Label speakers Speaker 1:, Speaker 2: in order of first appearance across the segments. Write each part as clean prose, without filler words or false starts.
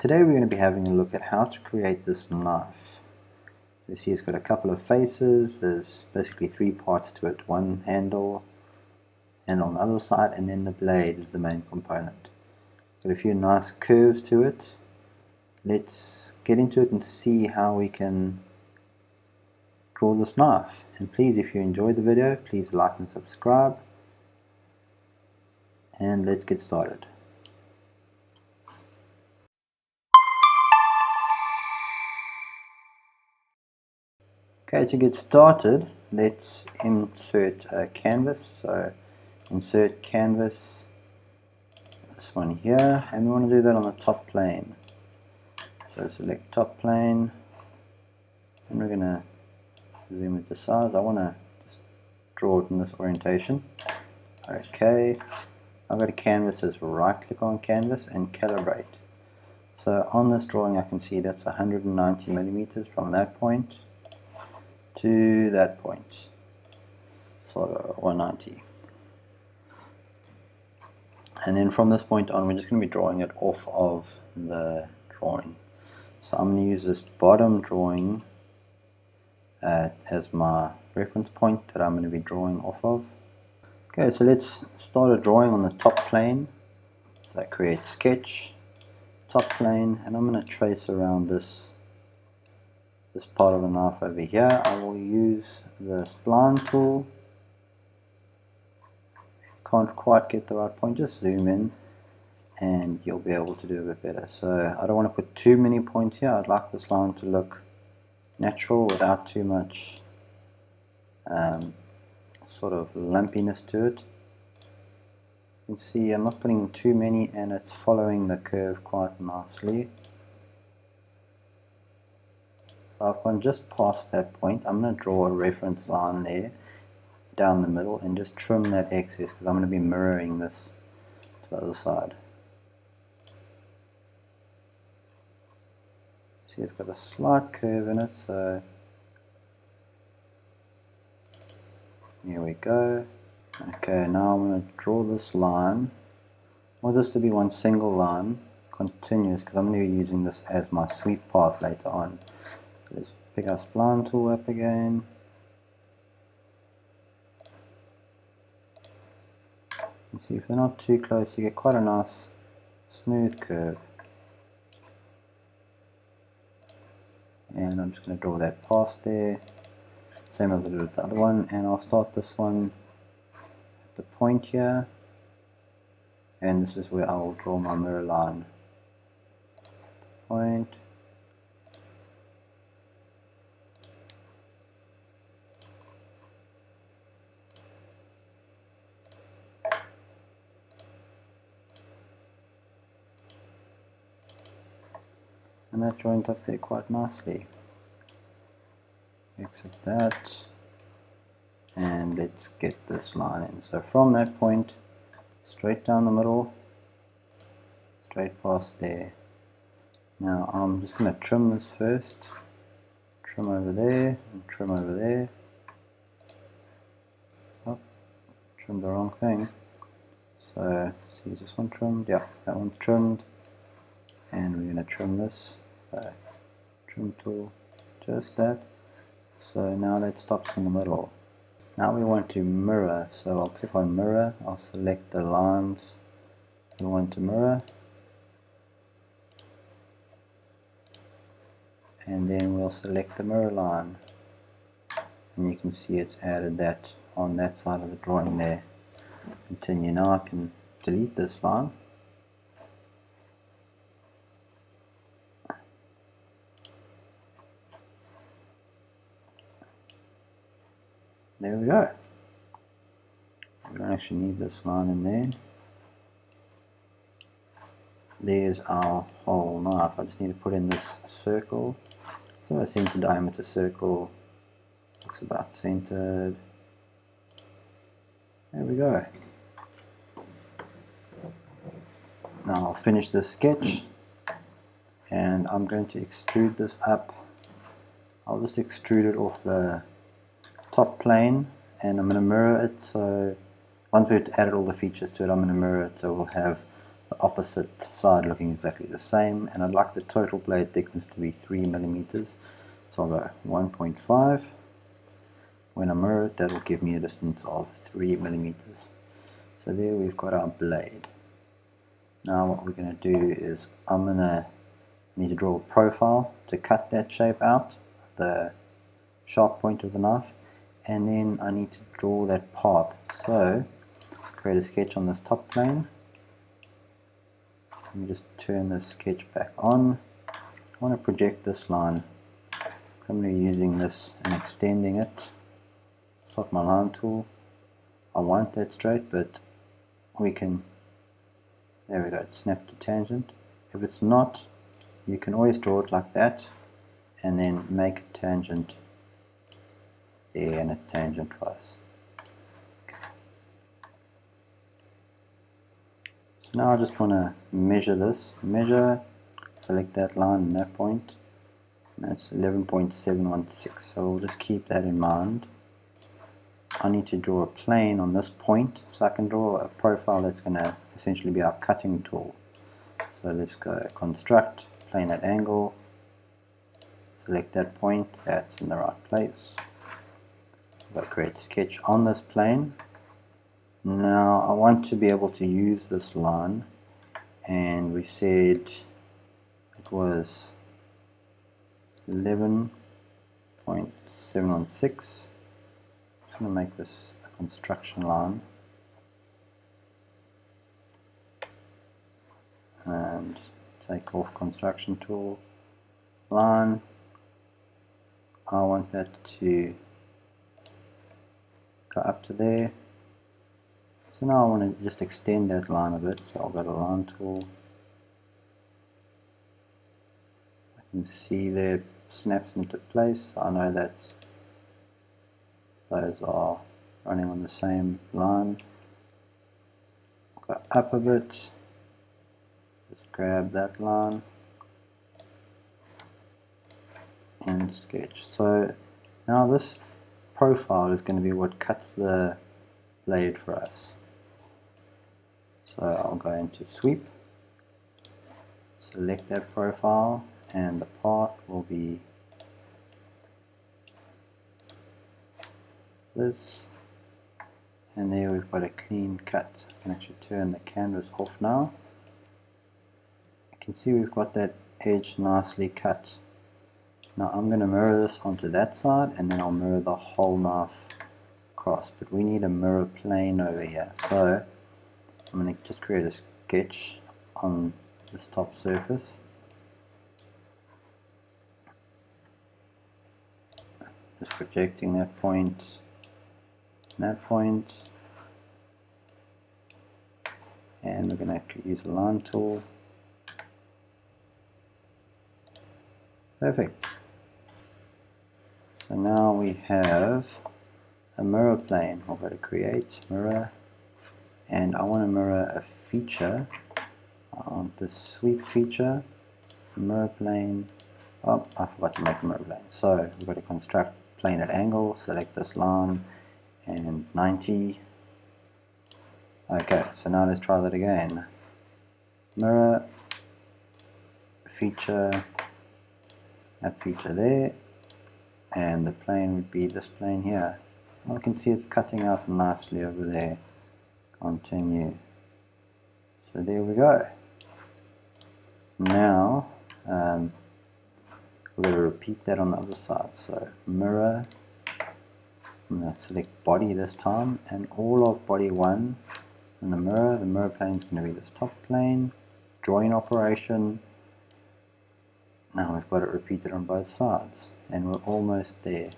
Speaker 1: Today we're going to be having a look at how to create this knife. You see it's got a couple of faces, there's basically three parts to it, one handle and on the other side, and then the blade is the main component. Got a few nice curves to it. Let's get into it and see how we can draw this knife. And please, if you enjoyed the video, please like and subscribe, and let's get started. Okay, to get started, let's insert a canvas. So insert canvas, this one here, and we want to do that on the top plane. So select top plane, and we're going to zoom it to size. I want to just draw it in this orientation. Okay, I've got a canvas, as right click on canvas and calibrate. So on this drawing I can see that's 190 millimeters from that point to that point, so 190, and then from this point on we're just going to be drawing it off of the drawing. So I'm going to use this bottom drawing as my reference point that I'm going to be drawing off of. Okay, so let's start a drawing on the top plane. So I create sketch, top plane, and I'm going to trace around this part of the knife over here. I will use the spline tool. Can't quite get the right point, just zoom in and you'll be able to do a bit better. So I don't want to put too many points here. I'd like this line to look natural without too much sort of lumpiness to it. You can see I'm not putting too many and it's following the curve quite nicely. So I've gone just past that point. I'm going to draw a reference line there down the middle and just trim that excess because I'm going to be mirroring this to the other side. See, it's got a slight curve in it, so here we go. Okay, now I'm going to draw this line. I want this to be one single line, continuous, because I'm going to be using this as my sweep path later on. Let's pick our spline tool up again. You see, if they're not too close, you get quite a nice smooth curve. And I'm just going to draw that past there, same as I did with the other one, and I'll start this one at the point here, and this is where I will draw my mirror line. Point. And that joins up there quite nicely. Exit that, and let's get this line in. So from that point, straight down the middle, straight past there. Now I'm just going to trim this first. Trim over there, and trim over there. Oh, trimmed the wrong thing. So, see this one trimmed? Yeah, that one's trimmed. And we're going to trim this. Trim tool, just that. So now that stops in the middle. Now we want to mirror, so I'll click on mirror, I'll select the lines we want to mirror, and then we'll select the mirror line, and you can see it's added that on that side of the drawing there. Continue. Now I can delete this line. There we go. We don't actually need this line in there. There's our whole knife. I just need to put in this circle. So a center diameter circle. Looks about centered. There we go. Now I'll finish this sketch and I'm going to extrude this up. I'll just extrude it off the top plane and I'm going to mirror it. So once we've added all the features to it, I'm going to mirror it so we'll have the opposite side looking exactly the same, and I'd like the total blade thickness to be 3 millimeters. So I'll go 1.5. When I mirror it, that will give me a distance of 3 millimeters. So there we've got our blade. Now what we're going to do is I'm going to need to draw a profile to cut that shape out, the sharp point of the knife, and then I need to draw that path. So create a sketch on this top plane. Let me just turn this sketch back on. I want to project this line. So I'm going to be using this and extending it. Start my line tool. I want that straight, but we can, there we go, it snapped to tangent. If it's not, you can always draw it like that and then make a tangent there, and it's tangent twice. So now I just want to measure this. Measure, select that line and that point. And that's 11.716. So we'll just keep that in mind. I need to draw a plane on this point, so I can draw a profile that's going to essentially be our cutting tool. So let's go construct, plane at angle, select that point, that's in the right place. I've got create sketch on this plane. Now I want to be able to use this line, and we said it was 11.716. I'm going to make this a construction line and take off construction tool, line. I want that to go up to there. So now I want to just extend that line a bit, so I'll go to line tool. I can see there it snaps into place. I know that's those are running on the same line. Go up a bit, just grab that line and sketch. So now this profile is going to be what cuts the blade for us. So I'll go into sweep, select that profile, and the path will be this, and there we've got a clean cut. I can actually turn the canvas off now. You can see we've got that edge nicely cut. Now I'm going to mirror this onto that side, and then I'll mirror the whole knife across, but we need a mirror plane over here. So I'm going to just create a sketch on this top surface. Just projecting that point, and we're going to use the line tool. Perfect. So now we have a mirror plane. I'll go to create, mirror, and I want to mirror a feature. I want this sweep feature, mirror plane. Oh, I forgot to make a mirror plane. So we've got to construct plane at angle, select this line, and 90. Okay, so now let's try that again. Mirror, feature, that feature there, and the plane would be this plane here. I can see it's cutting out nicely over there. Continue. So there we go. Now we're going to repeat that on the other side. So mirror, I'm going to select body this time, and all of body 1 in the mirror plane is going to be this top plane, join operation. Now we've got it repeated on both sides, and we're almost there.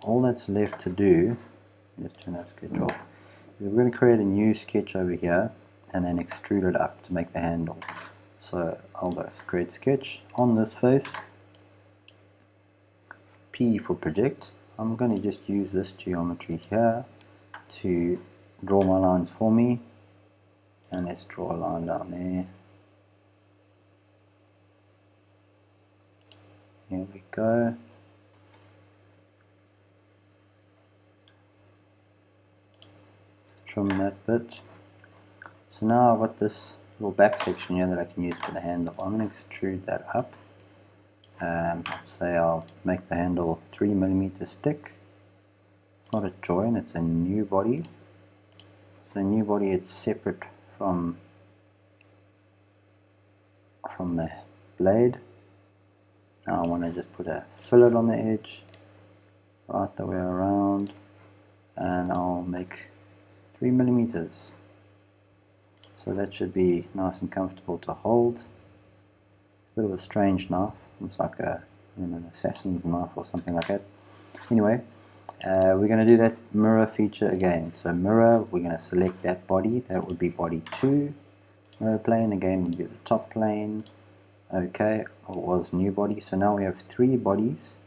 Speaker 1: All that's left to do, just turn that sketch off, is we're going to create a new sketch over here and then extrude it up to make the handle. So I'll go create sketch on this face, P for project. I'm going to just use this geometry here to draw my lines for me, and let's draw a line down there. Here we go. Trim that bit. So now I've got this little back section here that I can use for the handle. I'm going to extrude that up. Let's say I'll make the handle 3mm thick. It's not a join, it's a new body. So the new body, it's separate from the blade. Now I want to just put a fillet on the edge, right the way around, and I'll make 3mm. So that should be nice and comfortable to hold. Bit of a strange knife, it's like an assassin's knife or something like that. Anyway, we're going to do that mirror feature again. So mirror, we're going to select that body, that would be body 2. Mirror plane again would be the top plane. Okay, it was new body. So now we have 3 bodies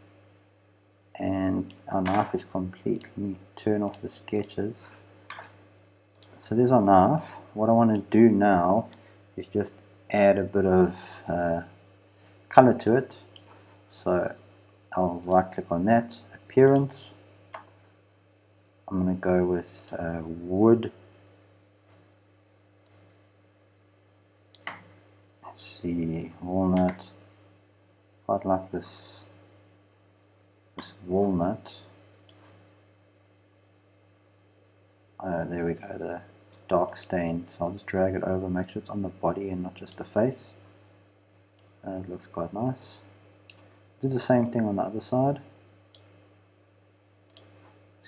Speaker 1: and our knife is complete. Let me turn off the sketches. So there's our knife. What I want to do now is just add a bit of color to it. So I'll right click on that, appearance. I'm going to go with wood. Let's see, walnut. Quite like this walnut. There we go, the dark stain. So I'll just drag it over, make sure it's on the body and not just the face. It looks quite nice. Do the same thing on the other side.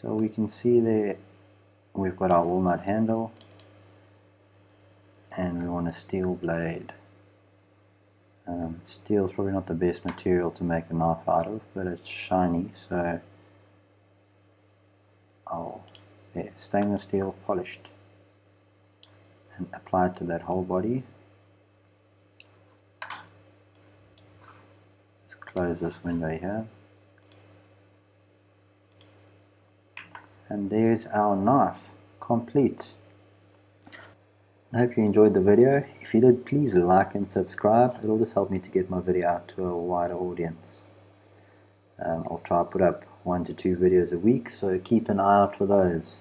Speaker 1: So we can see there we've got our walnut handle and we want a steel blade. Steel is probably not the best material to make a knife out of, but it's shiny, so there, stainless steel polished, and apply it to that whole body. Let's close this window here. And there's our knife, complete. I hope you enjoyed the video. If you did, please like and subscribe. It'll just help me to get my video out to a wider audience. I'll try to put up 1 to 2 videos a week, so keep an eye out for those.